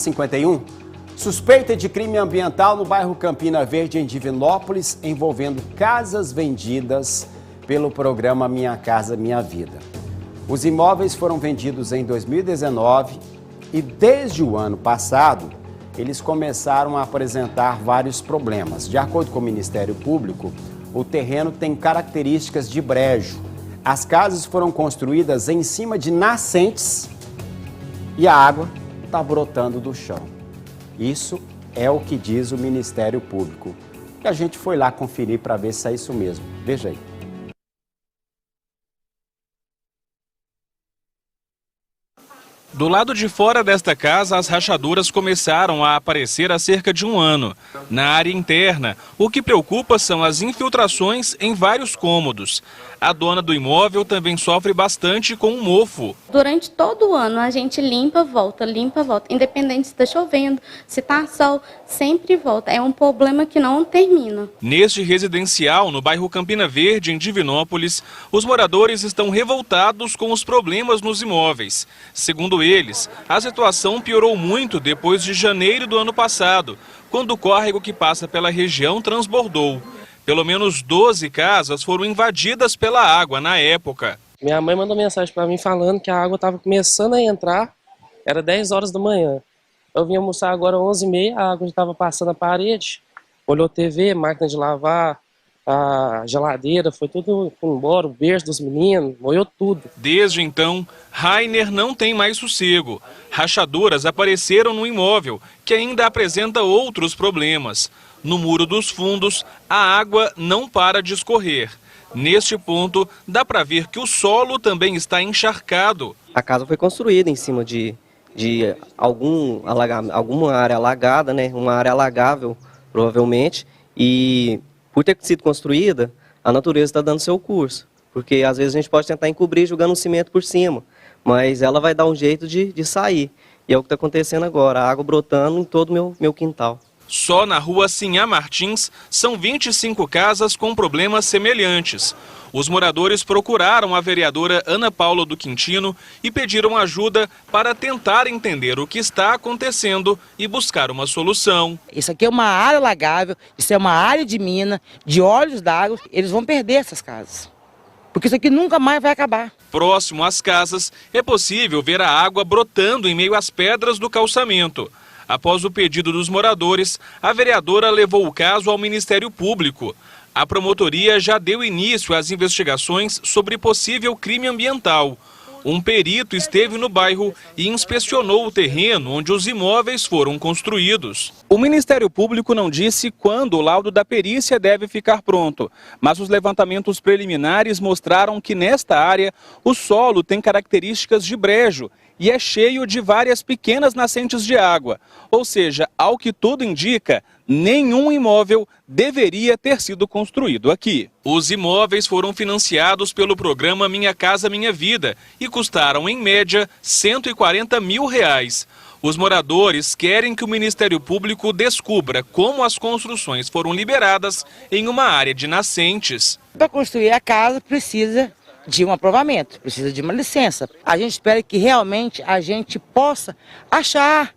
51, suspeita de crime ambiental no bairro Campina Verde, em Divinópolis, envolvendo casas vendidas pelo programa Minha Casa Minha Vida. Os imóveis foram vendidos em 2019 e desde o ano passado eles começaram a apresentar vários problemas. De acordo com o Ministério Público, o terreno tem características de brejo. As casas foram construídas em cima de nascentes e a água está brotando do chão. Isso é o que diz o Ministério Público. E a gente foi lá conferir para ver se é isso mesmo. Veja aí. Do lado de fora desta casa, as rachaduras começaram a aparecer há cerca de um ano. Na área interna, o que preocupa são as infiltrações em vários cômodos. A dona do imóvel também sofre bastante com o mofo. Durante todo o ano a gente limpa, volta, independente se está chovendo, se está sol, sempre volta. É um problema que não termina. Neste residencial, no bairro Campina Verde, em Divinópolis, os moradores estão revoltados com os problemas nos imóveis. Segundo eles, a situação piorou muito depois de janeiro do ano passado, quando o córrego que passa pela região transbordou. Pelo menos 12 casas foram invadidas pela água na época. Minha mãe mandou mensagem para mim falando que a água estava começando a entrar, era 10 horas da manhã. Eu vim almoçar agora às 11h30, a água já estava passando a parede, olhou TV, máquina de lavar, a geladeira, foi tudo embora, o berço dos meninos, molhou tudo. Desde então, Rainer não tem mais sossego. Rachaduras apareceram no imóvel, que ainda apresenta outros problemas. No muro dos fundos, a água não para de escorrer. Neste ponto, dá para ver que o solo também está encharcado. A casa foi construída em cima de alguma área alagada, né? Uma área alagável, provavelmente, e por ter sido construída, a natureza está dando seu curso. Porque às vezes a gente pode tentar encobrir jogando um cimento por cima, mas ela vai dar um jeito de sair. E é o que está acontecendo agora, a água brotando em todo o meu quintal. Só na rua Sinhá Martins são 25 casas com problemas semelhantes. Os moradores procuraram a vereadora Ana Paula do Quintino e pediram ajuda para tentar entender o que está acontecendo e buscar uma solução. Isso aqui é uma área alagável, isso é uma área de mina, de olhos d'água. Eles vão perder essas casas, porque isso aqui nunca mais vai acabar. Próximo às casas, é possível ver a água brotando em meio às pedras do calçamento. Após o pedido dos moradores, a vereadora levou o caso ao Ministério Público. A promotoria já deu início às investigações sobre possível crime ambiental. Um perito esteve no bairro e inspecionou o terreno onde os imóveis foram construídos. O Ministério Público não disse quando o laudo da perícia deve ficar pronto, mas os levantamentos preliminares mostraram que nesta área o solo tem características de brejo e é cheio de várias pequenas nascentes de água. Ou seja, ao que tudo indica, nenhum imóvel deveria ter sido construído aqui. Os imóveis foram financiados pelo programa Minha Casa Minha Vida e custaram, em média, R$140 mil. Os moradores querem que o Ministério Público descubra como as construções foram liberadas em uma área de nascentes. Para construir a casa precisa de um aprovamento, precisa de uma licença. A gente espera que realmente a gente possa achar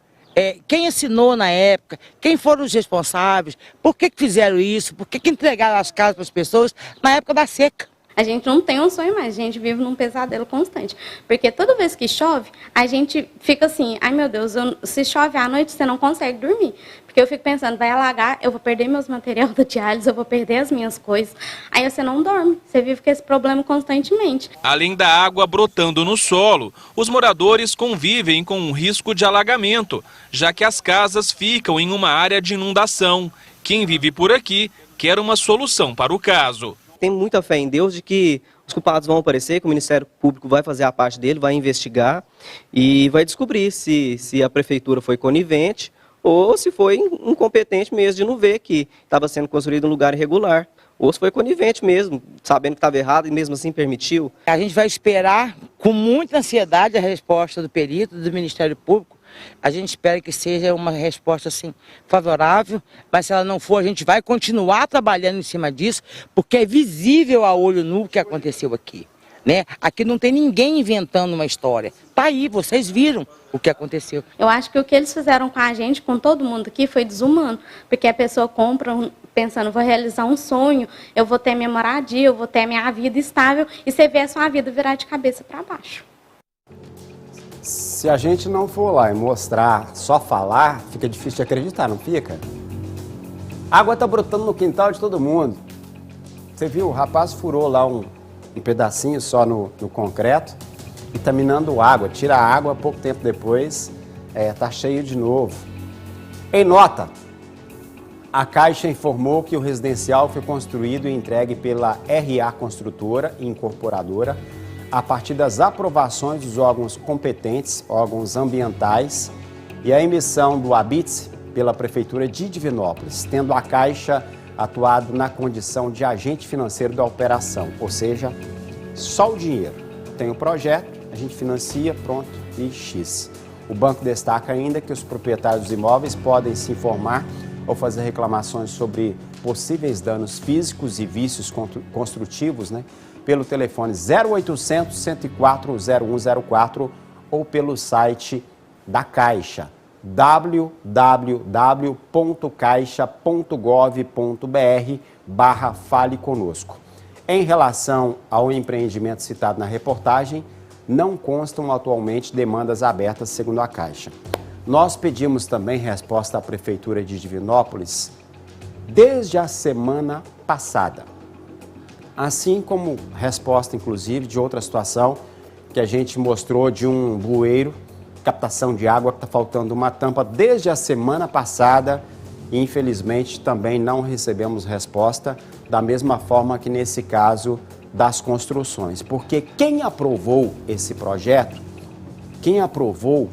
quem assinou na época, quem foram os responsáveis, por que fizeram isso, por que entregaram as casas para as pessoas na época da seca. A gente não tem um sonho mais, a gente vive num pesadelo constante. Porque toda vez que chove, a gente fica assim, ai meu Deus, se chove à noite você não consegue dormir. Porque eu fico pensando, vai alagar, eu vou perder meus materiais da diálise, eu vou perder as minhas coisas. Aí você não dorme, você vive com esse problema constantemente. Além da água brotando no solo, os moradores convivem com um risco de alagamento, já que as casas ficam em uma área de inundação. Quem vive por aqui quer uma solução para o caso. Tem muita fé em Deus de que os culpados vão aparecer, que o Ministério Público vai fazer a parte dele, vai investigar e vai descobrir se a prefeitura foi conivente ou se foi incompetente mesmo de não ver que estava sendo construído em um lugar irregular, ou se foi conivente mesmo, sabendo que estava errado e mesmo assim permitiu. A gente vai esperar com muita ansiedade a resposta do perito, do Ministério Público. A gente espera que seja uma resposta assim, favorável, mas se ela não for, a gente vai continuar trabalhando em cima disso, porque é visível a olho nu o que aconteceu aqui. né? Aqui não tem ninguém inventando uma história. Tá aí, vocês viram o que aconteceu. Eu acho que o que eles fizeram com a gente, com todo mundo aqui, foi desumano. Porque a pessoa compra pensando, vou realizar um sonho, eu vou ter minha moradia, eu vou ter minha vida estável, e você vê a sua vida virar de cabeça para baixo. Se a gente não for lá e mostrar, só falar, fica difícil de acreditar, não fica? A água está brotando no quintal de todo mundo. Você viu, o rapaz furou lá um pedacinho só no concreto e está minando água. Tira a água, pouco tempo depois, está cheio de novo. Em nota, a Caixa informou que o residencial foi construído e entregue pela RA Construtora e Incorporadora a partir das aprovações dos órgãos competentes, órgãos ambientais, e a emissão do habite pela Prefeitura de Divinópolis, tendo a Caixa atuado na condição de agente financeiro da operação, ou seja, só o dinheiro. Tem o projeto, a gente financia, pronto, e X. O banco destaca ainda que os proprietários dos imóveis podem se informar ou fazer reclamações sobre possíveis danos físicos e vícios construtivos, né, pelo telefone 0800 104 0104 ou pelo site da Caixa, www.caixa.gov.br/fale conosco. Em relação ao empreendimento citado na reportagem, não constam atualmente demandas abertas, segundo a Caixa. Nós pedimos também resposta à Prefeitura de Divinópolis desde a semana passada, assim como resposta, inclusive, de outra situação que a gente mostrou de um bueiro, captação de água, que está faltando uma tampa desde a semana passada e, infelizmente, também não recebemos resposta, da mesma forma que nesse caso das construções. Porque quem aprovou esse projeto, quem aprovou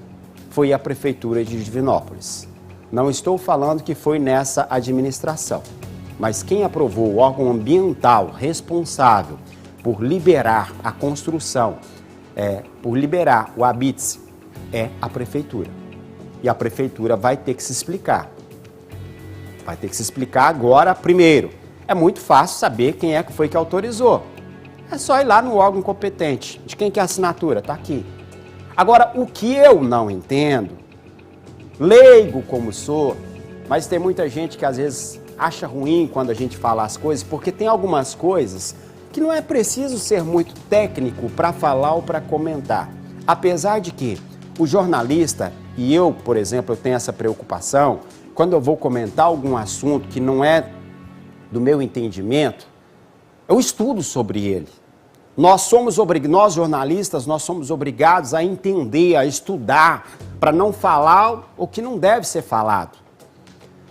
foi a Prefeitura de Divinópolis. Não estou falando que foi nessa administração, mas quem aprovou, o órgão ambiental responsável por liberar a construção, por liberar o habite, é a Prefeitura. E a Prefeitura vai ter que se explicar. Vai ter que se explicar agora. Primeiro, é muito fácil saber quem é que foi que autorizou. É só ir lá no órgão competente. De quem que é a assinatura? Está aqui. Agora, o que eu não entendo, leigo como sou, mas tem muita gente que às vezes acha ruim quando a gente fala as coisas, porque tem algumas coisas que não é preciso ser muito técnico para falar ou para comentar. Apesar de que o jornalista, e eu, por exemplo, eu tenho essa preocupação, quando eu vou comentar algum assunto que não é do meu entendimento, eu estudo sobre ele. Nós jornalistas, nós somos obrigados a entender, a estudar, para não falar o que não deve ser falado.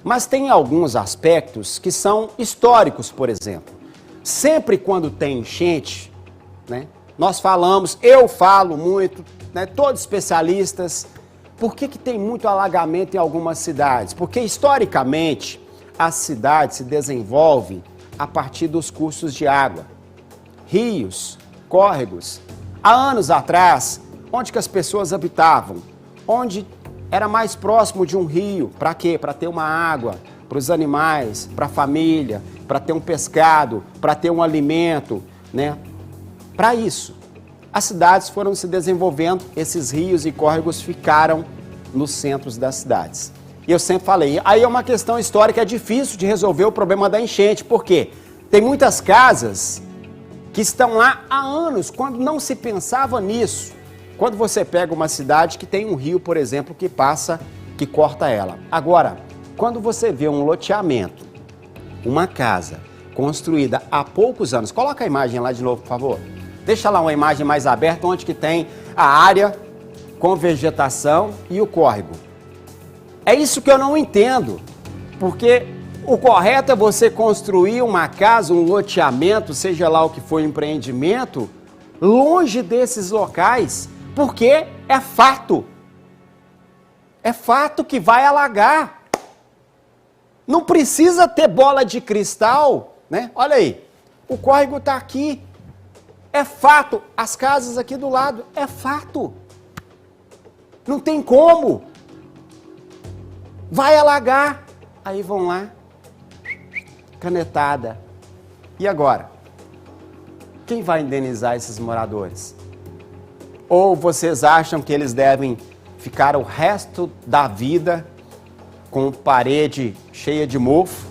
Mas tem alguns aspectos que são históricos, por exemplo. Sempre quando tem enchente, né, nós falamos, eu falo muito, né, todos especialistas, por que tem muito alagamento em algumas cidades? Porque, historicamente, a cidade se desenvolve a partir dos cursos de água. Rios, córregos. Há anos atrás, onde que as pessoas habitavam? Onde era mais próximo de um rio. Para quê? Para ter uma água, para os animais, para a família, para ter um pescado, para ter um alimento, né? Para isso. As cidades foram se desenvolvendo, esses rios e córregos ficaram nos centros das cidades. E eu sempre falei, aí é uma questão histórica, é difícil de resolver o problema da enchente. Por quê? Tem muitas casas que estão lá há anos, quando não se pensava nisso. Quando você pega uma cidade que tem um rio, por exemplo, que passa, que corta ela. Agora, quando você vê um loteamento, uma casa construída há poucos anos, coloca a imagem lá de novo, por favor. Deixa lá uma imagem mais aberta, onde que tem a área com vegetação e o córrego. É isso que eu não entendo, porque o correto é você construir uma casa, um loteamento, seja lá o que for empreendimento, longe desses locais, porque é fato. É fato que vai alagar. Não precisa ter bola de cristal, né? Olha aí, o córrego está aqui. É fato, as casas aqui do lado, é fato. Não tem como. Vai alagar. Aí vão lá, canetada. E agora? Quem vai indenizar esses moradores? Ou vocês acham que eles devem ficar o resto da vida com parede cheia de mofo,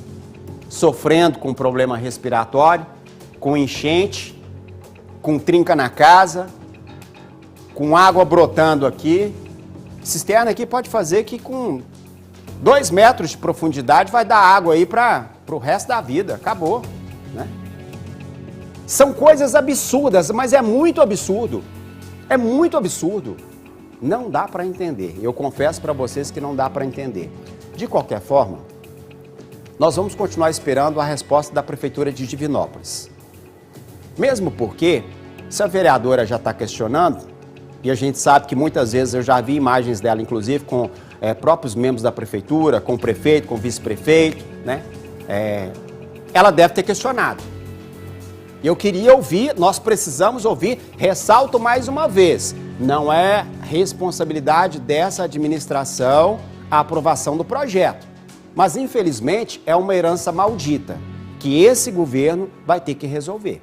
sofrendo com problema respiratório, com enchente, com trinca na casa, com água brotando aqui? Cisterna aqui pode fazer que com 2 metros de profundidade vai dar água aí para o resto da vida. Acabou, né? São coisas absurdas, mas é muito absurdo. É muito absurdo. Não dá para entender. Eu confesso para vocês que não dá para entender. De qualquer forma, nós vamos continuar esperando a resposta da Prefeitura de Divinópolis. Mesmo porque, se a vereadora já está questionando, e a gente sabe que muitas vezes eu já vi imagens dela, inclusive com próprios membros da Prefeitura, com o prefeito, com o vice-prefeito, né? Ela deve ter questionado. Eu queria ouvir, nós precisamos ouvir, ressalto mais uma vez, não é responsabilidade dessa administração a aprovação do projeto. Mas, infelizmente, é uma herança maldita que esse governo vai ter que resolver.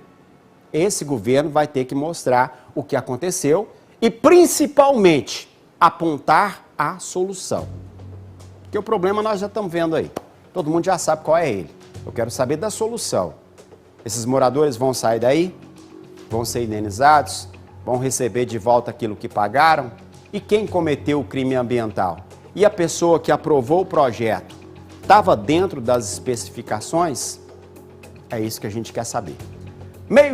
Esse governo vai ter que mostrar o que aconteceu e, principalmente, apontar a solução. Porque o problema nós já estamos vendo aí. Todo mundo já sabe qual é ele. Eu quero saber da solução. Esses moradores vão sair daí? Vão ser indenizados? Vão receber de volta aquilo que pagaram? E quem cometeu o crime ambiental? E a pessoa que aprovou o projeto estava dentro das especificações? É isso que a gente quer saber. Meio-dia.